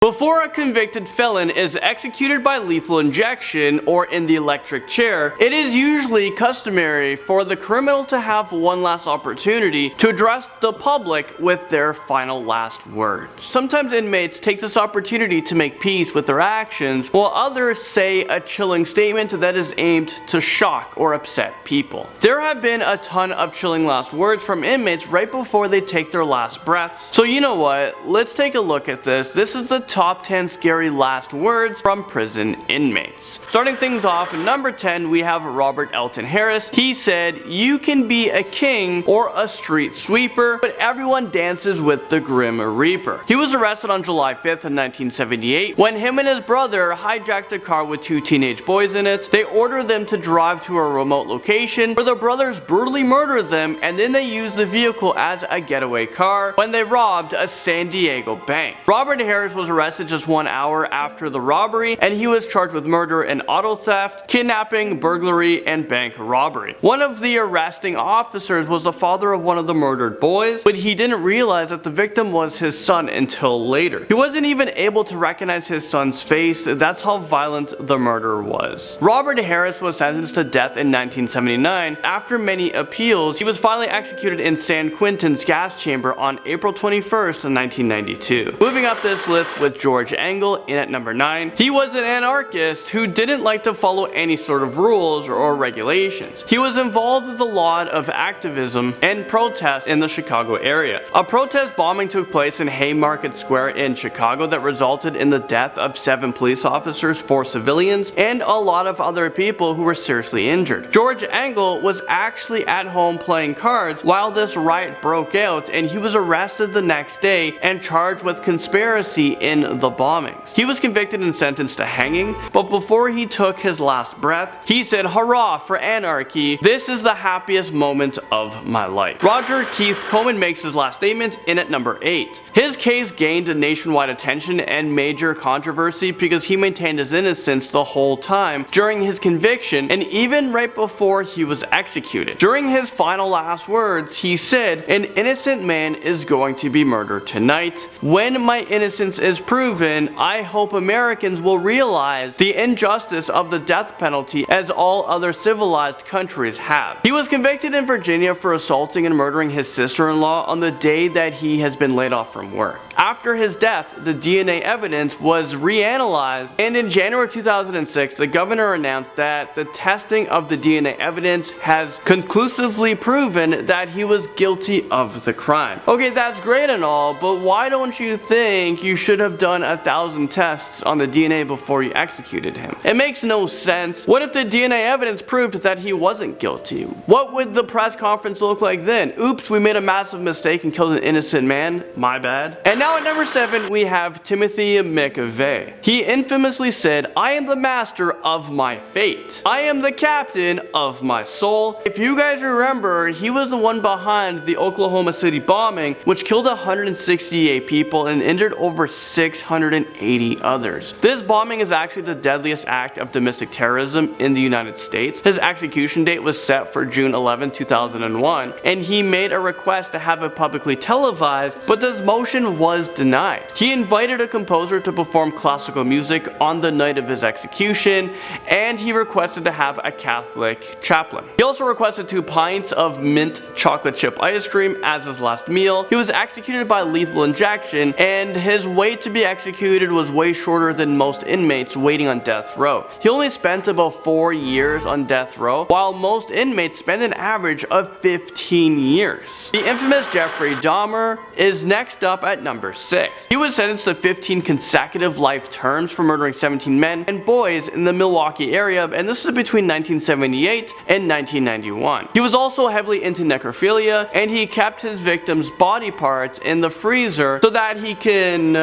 Before a convicted felon is executed by lethal injection or in the electric chair, it is usually customary for the criminal to have one last opportunity to address the public with their final last words. Sometimes inmates take this opportunity to make peace with their actions, while others say a chilling statement that is aimed to shock or upset people. There have been a ton of chilling last words from inmates right before they take their last breaths. So you know what, let's take a look at this. This is the top 10 scary last words from prison inmates. Starting things off, number 10, we have Robert Elton Harris. He said, "You can be a king or a street sweeper, but everyone dances with the Grim Reaper." He was arrested on July 5th in 1978 when him and his brother hijacked a car with two teenage boys in it. They ordered them to drive to a remote location where their brothers brutally murdered them, and then they used the vehicle as a getaway car when they robbed a San Diego bank. Robert Harris was arrested just 1 hour after the robbery, and he was charged with murder and auto theft, kidnapping, burglary, and bank robbery. One of the arresting officers was the father of one of the murdered boys, but he didn't realize that the victim was his son until later. He wasn't even able to recognize his son's face. That's how violent the murder was. Robert Harris was sentenced to death in 1979. After many appeals, he was finally executed in San Quentin's gas chamber on April 21st, 1992. Moving up this list with George Engel in at number 9. He was an anarchist who didn't like to follow any sort of rules or regulations. He was involved with a lot of activism and protests in the Chicago area. A protest bombing took place in Haymarket Square in Chicago that resulted in the death of 7 police officers, 4 civilians, and a lot of other people who were seriously injured. George Engel was actually at home playing cards while this riot broke out, and he was arrested the next day and charged with conspiracy in the bombings. He was convicted and sentenced to hanging, but before he took his last breath, he said, "Hurrah for anarchy, this is the happiest moment of my life." Roger Keith Coleman makes his last statement in at number 8. His case gained nationwide attention and major controversy because he maintained his innocence the whole time during his conviction and even right before he was executed. During his final last words, he said, "An innocent man is going to be murdered tonight. When my innocence is proven, I hope Americans will realize the injustice of the death penalty as all other civilized countries have." He was convicted in Virginia for assaulting and murdering his sister-in-law on the day that he has been laid off from work. After his death, the DNA evidence was reanalyzed, and in January 2006, the governor announced that the testing of the DNA evidence has conclusively proven that he was guilty of the crime. Okay, that's great and all, but why don't you think you should have done 1,000 tests on the DNA before you executed him? It makes no sense. What if the DNA evidence proved that he wasn't guilty? What would the press conference look like then? Oops, we made a massive mistake and killed an innocent man. My bad. And now at number 7, we have Timothy McVeigh. He infamously said, "I am the master of my fate. I am the captain of my soul." If you guys remember, he was the one behind the Oklahoma City bombing, which killed 168 people and injured over 680 others. This bombing is actually the deadliest act of domestic terrorism in the United States. His execution date was set for June 11, 2001, and he made a request to have it publicly televised, but this motion was denied. He invited a composer to perform classical music on the night of his execution, and he requested to have a Catholic chaplain. He also requested 2 pints of mint chocolate chip ice cream as his last meal. He was executed by lethal injection, and his wait to be executed was way shorter than most inmates waiting on death row. He only spent about 4 years on death row, while most inmates spend an average of 15 years. The infamous Jeffrey Dahmer is next up at number 6. He was sentenced to 15 consecutive life terms for murdering 17 men and boys in the Milwaukee area, and this is between 1978 and 1991. He was also heavily into necrophilia, and he kept his victims' body parts in the freezer so that he can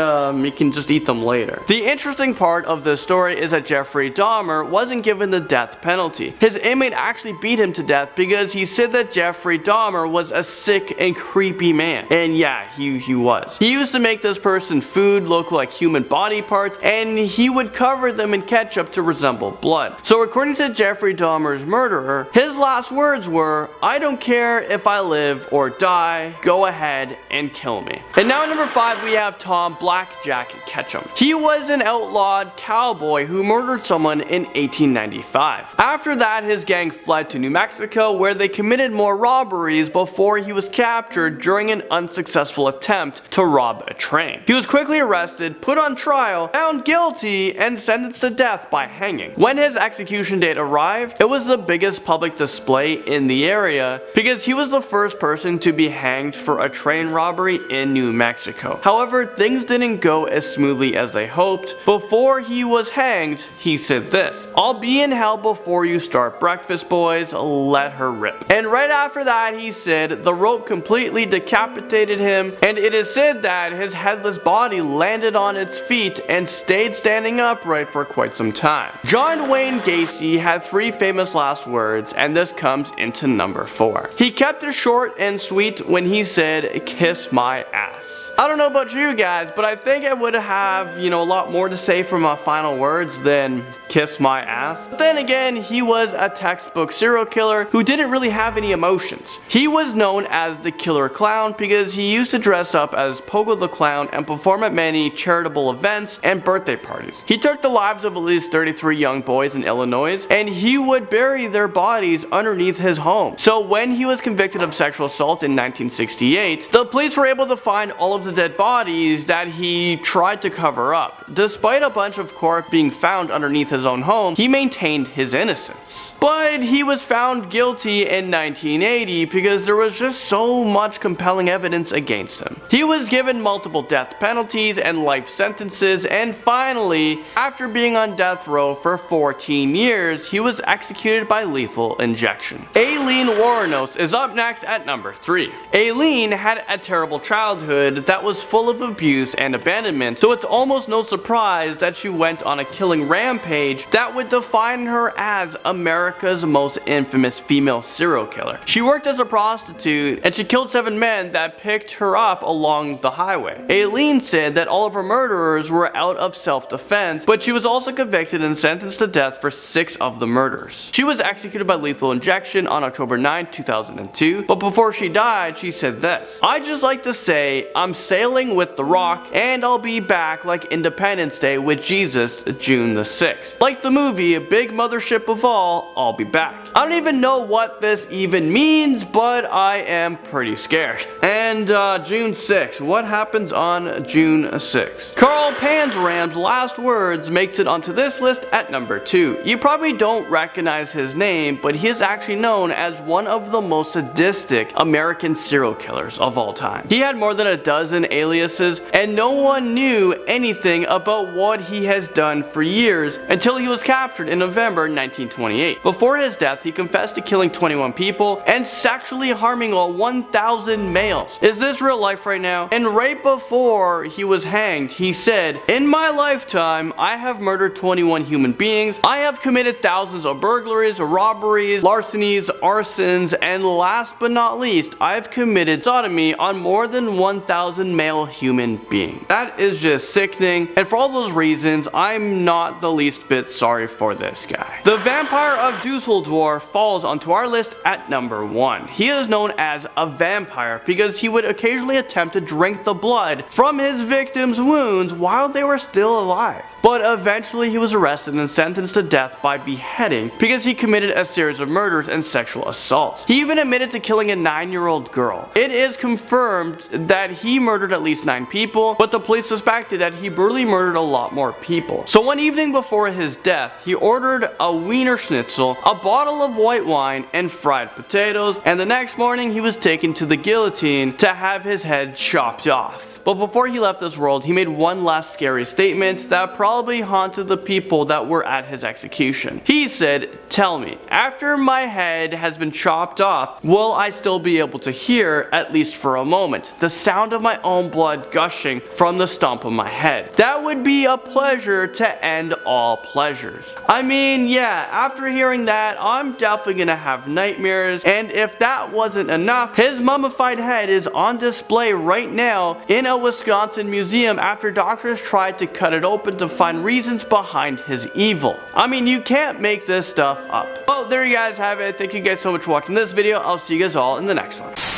just eat them later. The interesting part of this story is that Jeffrey Dahmer wasn't given the death penalty. His inmate actually beat him to death because he said that Jeffrey Dahmer was a sick and creepy man. And yeah, he was. He used used to make this person food look like human body parts, and he would cover them in ketchup to resemble blood. So according to Jeffrey Dahmer's murderer, his last words were, "I don't care if I live or die, go ahead and kill me." And now at number 5 we have Tom Blackjack Ketchum. He was an outlawed cowboy who murdered someone in 1895. After that, his gang fled to New Mexico, where they committed more robberies before he was captured during an unsuccessful attempt to rob a train. He was quickly arrested, put on trial, found guilty, and sentenced to death by hanging. When his execution date arrived, it was the biggest public display in the area because he was the first person to be hanged for a train robbery in New Mexico. However, things didn't go as smoothly as they hoped. Before he was hanged, he said this, "I'll be in hell before you start breakfast, boys, let her rip." And right after that, he said the rope completely decapitated him, and it is said that his headless body landed on its feet and stayed standing upright for quite some time. John Wayne Gacy had 3 famous last words, and this comes into number 4. He kept it short and sweet when he said, "Kiss my ass." I don't know about you guys, but I think I would have, a lot more to say for my final words than "kiss my ass." But then again, he was a textbook serial killer who didn't really have any emotions. He was known as the Killer Clown because he used to dress up as Pogo the Clown and perform at many charitable events and birthday parties. He took the lives of at least 33 young boys in Illinois, and he would bury their bodies underneath his home. So when he was convicted of sexual assault in 1968, the police were able to find all of the dead bodies that he tried to cover up. Despite a bunch of corpses being found underneath his own home, he maintained his innocence. But he was found guilty in 1980 because there was just so much compelling evidence against him. He was given multiple death penalties and life sentences, and finally, after being on death row for 14 years, he was executed by lethal injection. Aileen Wuornos is up next at number 3. Aileen had a terrible childhood that was full of abuse and abandonment, so it's almost no surprise that she went on a killing rampage that would define her as America's most infamous female serial killer. She worked as a prostitute, and she killed 7 men that picked her up along the highway. Aileen said that all of her murderers were out of self-defense, but she was also convicted and sentenced to death for 6 of the murders. She was executed by lethal injection on October 9, 2002, but before she died, she said this, "I just like to say, I'm sailing with the Rock, and I'll be back like Independence Day with Jesus, June the 6th. Like the movie, a big mothership of all, I'll be back." I don't even know what this even means, but I am pretty scared. And June 6th, what happens on June 6th? Carl Panzram's last words makes it onto this list at number 2. You probably don't recognize his name, but he is actually known as one of the most sadistic American serial killers of all time. He had more than a dozen aliases, and no one knew anything about what he has done for years until he was captured in November 1928. Before his death, he confessed to killing 21 people and sexually harming 1,000 males. Is this real life right now? And right before he was hanged, he said, "In my lifetime, I have murdered 21 human beings. I have committed thousands of burglaries, robberies, larcenies, arsons, and last but not least, I have committed sodomy on more than 1,000 male human beings." That is just sickening, and for all those reasons, I'm not the least bit sorry for this guy. The Vampire of Dusseldorf falls onto our list at number 1. He is known as a vampire because he would occasionally attempt to drink the blood from his victims' wounds while they were still alive. But eventually he was arrested and sentenced to death by beheading because he committed a series of murders and sexual assaults. He even admitted to killing a 9-year-old girl. It is confirmed that he murdered at least 9 people, but the police suspected that he brutally murdered a lot more people. So one evening before his death, he ordered a Wiener Schnitzel, a bottle of white wine, and fried potatoes, and the next morning he was taken to the guillotine to have his head chopped off. But before he left this world, he made one last scary statement that probably haunted the people that were at his execution. He said, "Tell me, after my head has been chopped off, will I still be able to hear, at least for a moment, the sound of my own blood gushing from the stump of my head? That would be a pleasure to end all pleasures." I mean, yeah, after hearing that, I'm definitely gonna have nightmares, and if that wasn't enough, his mummified head is on display right now in a Kenosha, Wisconsin museum after doctors tried to cut it open to find reasons behind his evil. I mean, you can't make this stuff up. Well, there you guys have it. Thank you guys so much for watching this video. I'll see you guys all in the next one.